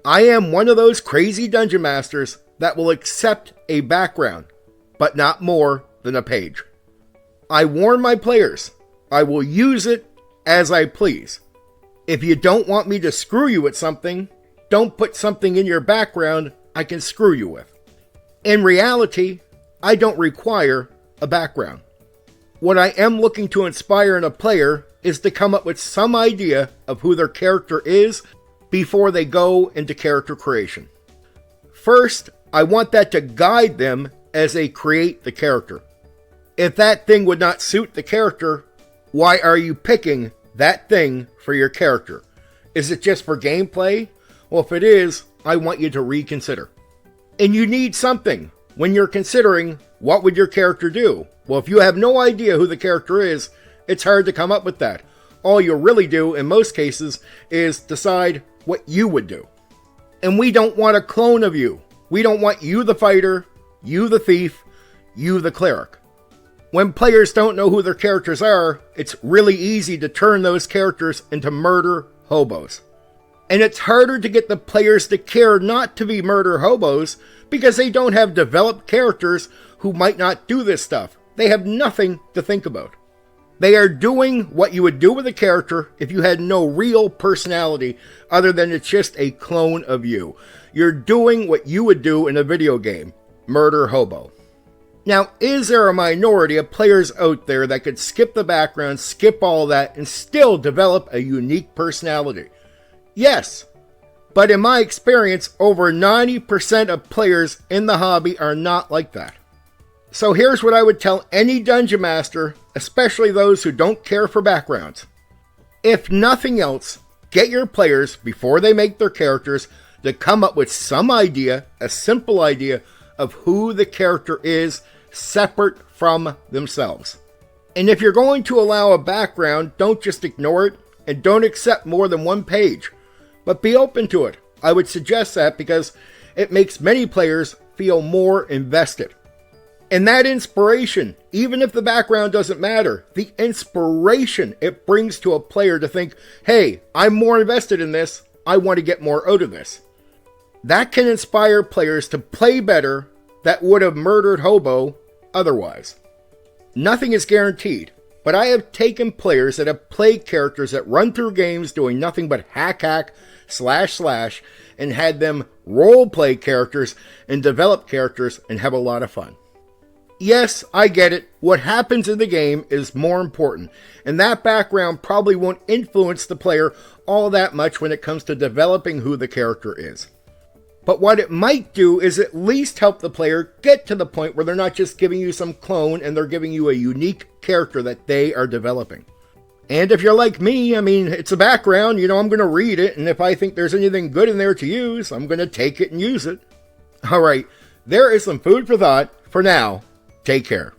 I am one of those crazy dungeon masters that will accept a background, but not more than a page. I warn my players, I will use it as I please. If you don't want me to screw you with something, don't put something in your background I can screw you with. In reality, I don't require a background. What I am looking to inspire in a player is to come up with some idea of who their character is before they go into character creation. First, I want that to guide them as they create the character. If that thing would not suit the character, why are you picking that thing for your character? Is it just for gameplay? Well, if it is, I want you to reconsider. And you need something when you're considering what would your character do. Well, if you have no idea who the character is, it's hard to come up with that. All you'll really do in most cases is decide what you would do. And we don't want a clone of you. We don't want you the fighter, you the thief, you the cleric. When players don't know who their characters are, it's really easy to turn those characters into murder hobos. And it's harder to get the players to care not to be murder hobos because they don't have developed characters who might not do this stuff. They have nothing to think about. They are doing what you would do with a character if you had no real personality other than it's just a clone of you. You're doing what you would do in a video game, murder hobo. Now, is there a minority of players out there that could skip the background, skip all that, and still develop a unique personality? Yes, but in my experience, over 90% of players in the hobby are not like that. So here's what I would tell any dungeon master, especially those who don't care for backgrounds. If nothing else, get your players, before they make their characters, to come up with some idea, a simple idea, of who the character is, separate from themselves. And if you're going to allow a background, don't just ignore it, and don't accept more than one page. But be open to it. I would suggest that because it makes many players feel more invested. And that inspiration, even if the background doesn't matter, the inspiration it brings to a player to think, hey, I'm more invested in this, I want to get more out of this. That can inspire players to play better that would have murdered hobo otherwise. Nothing is guaranteed, but I have taken players that have played characters that run through games doing nothing but hack, slash, and had them role play characters and develop characters and have a lot of fun. Yes, I get it. What happens in the game is more important, and that background probably won't influence the player all that much when it comes to developing who the character is. But what it might do is at least help the player get to the point where they're not just giving you some clone and they're giving you a unique character that they are developing. And if you're like me, it's a background, I'm going to read it, and if I think there's anything good in there to use, I'm going to take it and use it. Alright, there is some food for thought. For now, take care.